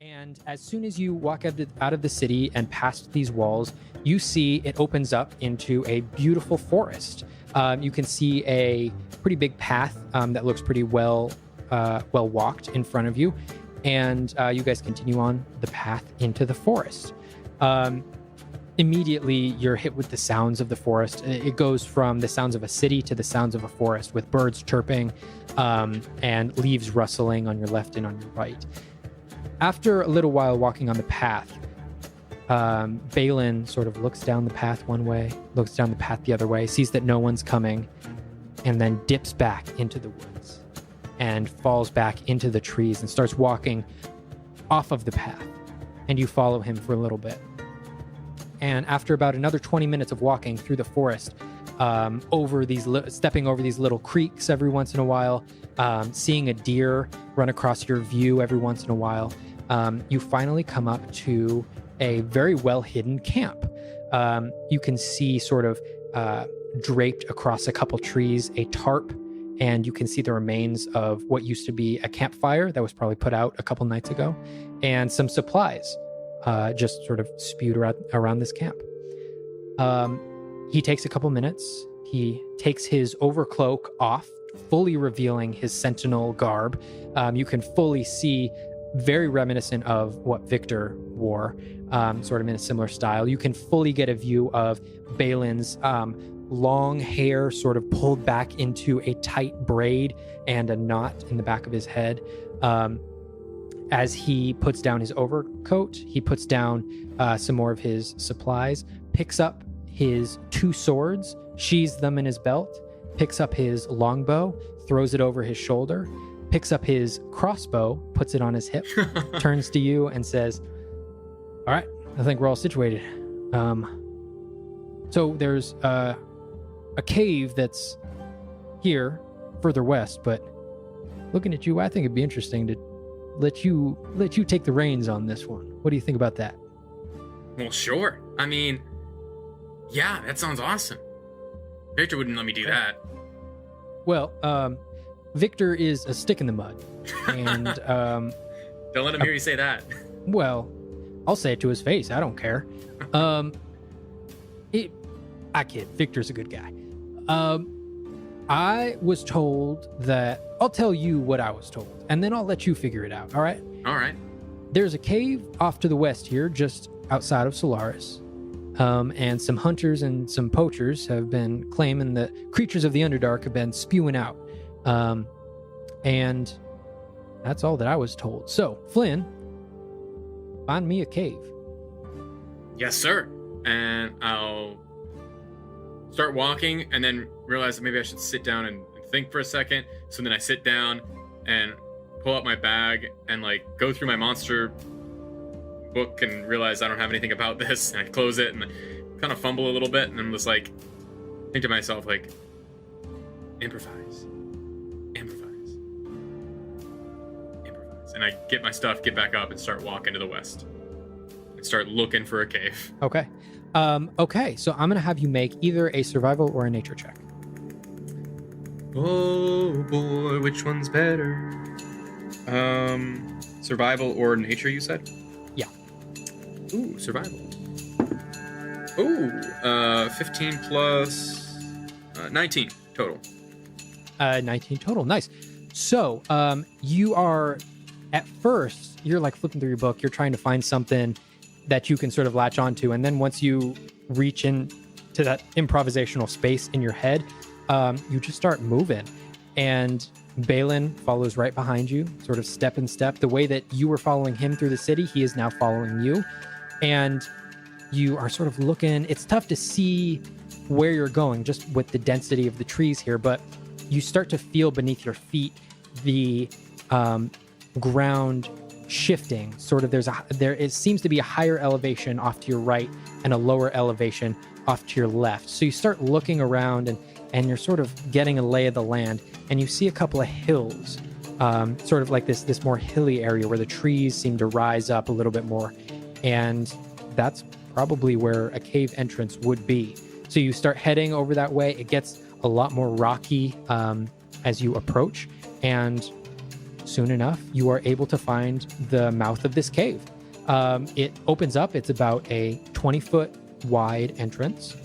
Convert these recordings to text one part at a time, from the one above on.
And as soon as you walk out of the city and past these walls, you see it opens up into a beautiful forest. You can see a pretty big path that looks pretty well walked in front of you, and you guys continue on the path into the forest. Immediately, you're hit with the sounds of the forest. It goes from the sounds of a city to the sounds of a forest, with birds chirping and leaves rustling on your left and on your right. After a little while walking on the path, Balin sort of looks down the path one way, looks down the path the other way, sees that no one's coming, and then dips back into the woods and falls back into the trees and starts walking off of the path. And you follow him for a little bit. And after about another 20 minutes of walking through the forest, stepping over these little creeks every once in a while, seeing a deer run across your view every once in a while, you finally come up to a very well-hidden camp. You can see sort of draped across a couple trees a tarp, and you can see the remains of what used to be a campfire that was probably put out a couple nights ago, and some supplies just sort of spewed around this camp. He takes a couple minutes. He takes his overcloak off, fully revealing his sentinel garb. You can fully see, very reminiscent of what Victor wore, sort of in a similar style. You can fully get a view of Balin's long hair sort of pulled back into a tight braid and a knot in the back of his head. As he puts down his overcoat, he puts down some more of his supplies, picks up his two swords, sheathes them in his belt, picks up his longbow, throws it over his shoulder, picks up his crossbow, puts it on his hip, turns to you and says, "All right, I think we're all situated. So there's a cave that's here, further west, but looking at you, I think it'd be interesting to let you take the reins on this one. What do you think about that?" Well, sure. I mean, yeah, that sounds awesome. Victor wouldn't let me do that. Well, Victor is a stick in the mud, and don't let him hear you say that. Well, I'll say it to his face. I don't care. I kid. Victor's a good guy. I was told that I'll tell you what I was told, and then I'll let you figure it out. All right? All right. There's a cave off to the west here, just outside of Solaris. And some hunters and some poachers have been claiming that creatures of the Underdark have been spewing out. And that's all that I was told. So, Flynn, find me a cave. Yes, sir. And I'll start walking and then realize that maybe I should sit down and think for a second. So then I sit down and pull out my bag and like go through my monster book and realize I don't have anything about this, and I close it and kind of fumble a little bit, and I'm just like, think to myself like, improvise, and I get my stuff, get back up, and start walking to the west and start looking for a cave. Okay. Okay, so I'm gonna have you make either a survival or a nature check. Oh boy, which one's better? Survival or nature, you said? Yeah. Ooh, survival. Ooh, 15 plus 19 total. 19 total. Nice. So, you are, at first, you're like flipping through your book, you're trying to find something that you can sort of latch onto. And then once you reach into that improvisational space in your head, you just start moving. And Balin follows right behind you, sort of step in step. The way that you were following him through the city, he is now following you. And you are sort of looking, it's tough to see where you're going just with the density of the trees here, but you start to feel beneath your feet the ground shifting. Sort of it seems to be a higher elevation off to your right and a lower elevation off to your left. So you start looking around and you're sort of getting a lay of the land, and you see a couple of hills, sort of like this more hilly area where the trees seem to rise up a little bit more. And that's probably where a cave entrance would be. So you start heading over that way. It gets a lot more rocky as you approach. And soon enough, you are able to find the mouth of this cave. It opens up. It's about a 20-foot wide entrance,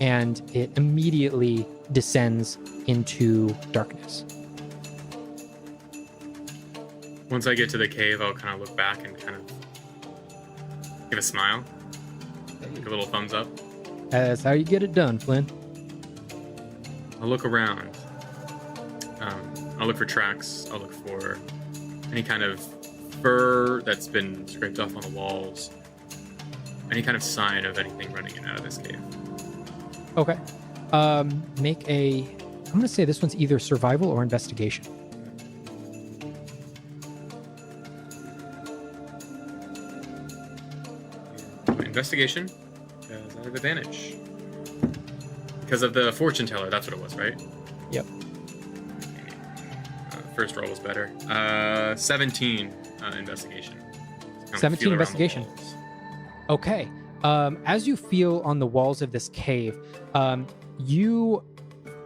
and it immediately descends into darkness. Once I get to the cave, I'll kind of look back and kind of give a smile, like a little thumbs up. That's how you get it done, Flynn. I'll look around. I'll look for tracks. I'll look for any kind of fur that's been scraped off on the walls. Any kind of sign of anything running in and out of this cave. Okay. Make a... I'm going to say this one's either survival or investigation. Investigation, because I have advantage. Because of the fortune teller, that's what it was, right? Yep. First roll was better. 17 investigation. 17 investigation. Okay. As you feel on the walls of this cave, you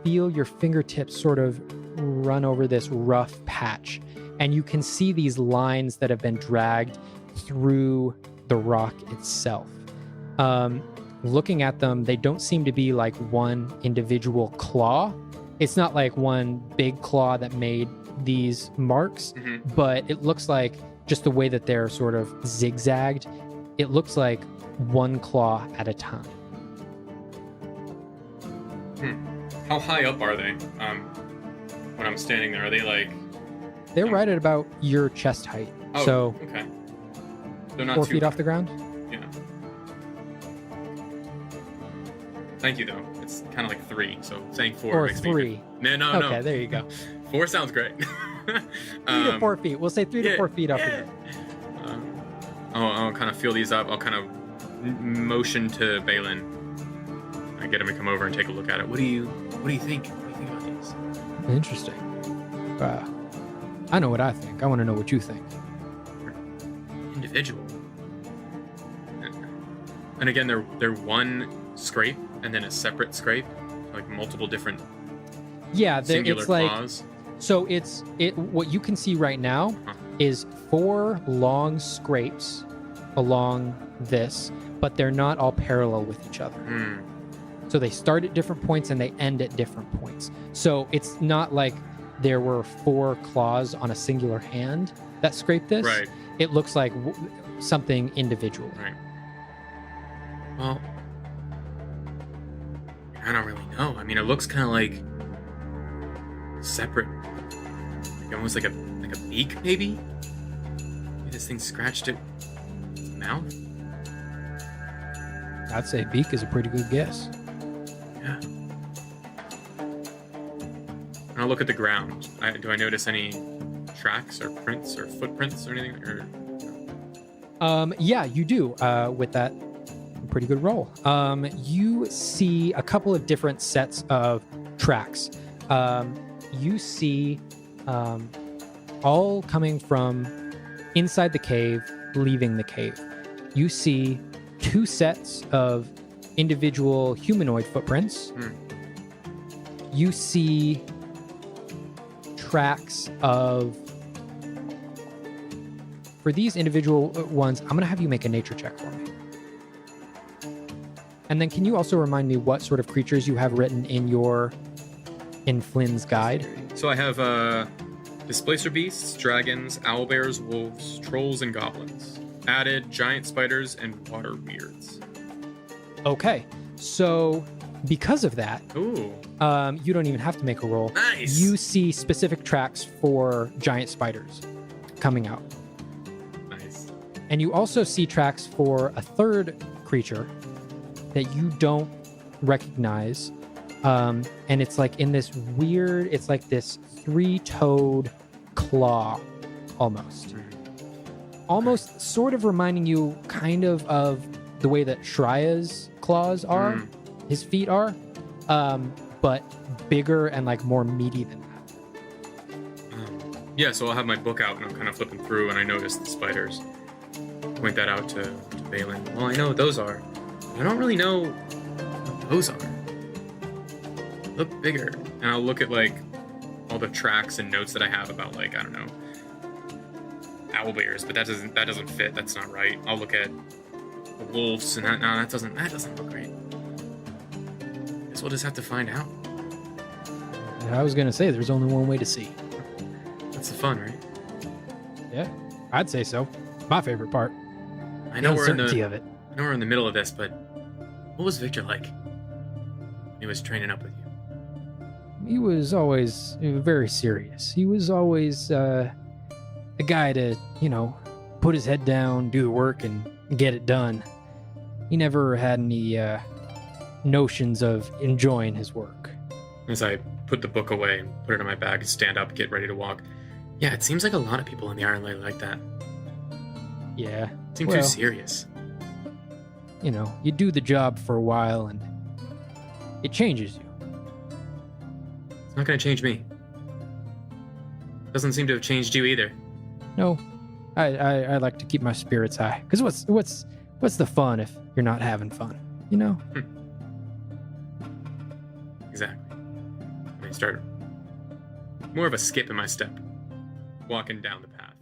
feel your fingertips sort of run over this rough patch, and you can see these lines that have been dragged through the rock itself. Looking at them, they don't seem to be like one individual claw. It's not like one big claw that made these marks, but it looks like just the way that they're sort of zigzagged, it looks like one claw at a time. How high up are they? When I'm standing there, are they like... They're right at about your chest height. Oh, so okay. They're not 4 too feet high. off the ground? Yeah. Thank you, though. It's kind of like 3, so saying 4 Or makes 3. Me... No. Okay, there you go. 4 sounds great. 3 to 4 feet. We'll say 3 to 4 feet off the ground. I'll kind of feel these up. I'll kind of motion to Balin. I get him to come over and take a look at it. What do you think? What do you think about these? Interesting. I know what I think. I want to know what you think. Individual. And again, they're one scrape and then a separate scrape, like multiple different singular it's like claws. so what you can see right now is 4 long scrapes along this, but they're not all parallel with each other. So they start at different points and they end at different points. So it's not like there were 4 claws on a singular hand that scraped this. Right. It looks like something individual. Right. Well, I don't really know. I mean, it looks kind of like separate, like almost like a beak, maybe. Maybe this thing scratched its mouth. I'd say beak is a pretty good guess. Yeah. And I'll look at the ground. Do I notice any tracks or prints or footprints or anything? Yeah, you do. With that pretty good roll. You see a couple of different sets of tracks. You see all coming from inside the cave, leaving the cave. You see 2 sets of individual humanoid footprints. You see tracks of... For these individual ones, I'm going to have you make a nature check for me. And then can you also remind me what sort of creatures you have written in Flynn's guide? So I have displacer beasts, dragons, owlbears, wolves, trolls, and goblins. Added giant spiders and water weirds. Okay, so because of that, Ooh, you don't even have to make a roll. nice. You see specific tracks for giant spiders coming out. Nice. And you also see tracks for a third creature that you don't recognize. And it's like in this weird, it's like this 3-toed claw almost. Almost sort of reminding you kind of the way that Shreya's claws are, his feet are, but bigger and like more meaty than that. Yeah, so I'll have my book out and I'm kind of flipping through and I notice the spiders. Point that out to Balin. Well, I know what those are. I don't really know what those are. Look bigger. And I'll look at like all the tracks and notes that I have about like, I don't know, owl bears, but that doesn't fit. That's not right. I'll look at the wolves, and that doesn't look great. Guess we'll just have to find out. I was gonna say there's only one way to see. That's the fun, right? Yeah, I'd say so. My favorite part. I know The we're in uncertainty the of it. I know we're in the middle of this, but what was Victor like when he was training up with you? He was always very serious. He was always a guy to, put his head down, do the work, and get it done. He never had any notions of enjoying his work. As I put the book away and put it in my bag and stand up, get ready to walk. Yeah, it seems like a lot of people in the Iron Lady like that. Yeah. Seem too serious. You do the job for a while and it changes you. It's not going to change me. Doesn't seem to have changed you either. No, I like to keep my spirits high. Because what's the fun if you're not having fun? Exactly. I start more of a skip in my step, walking down the path.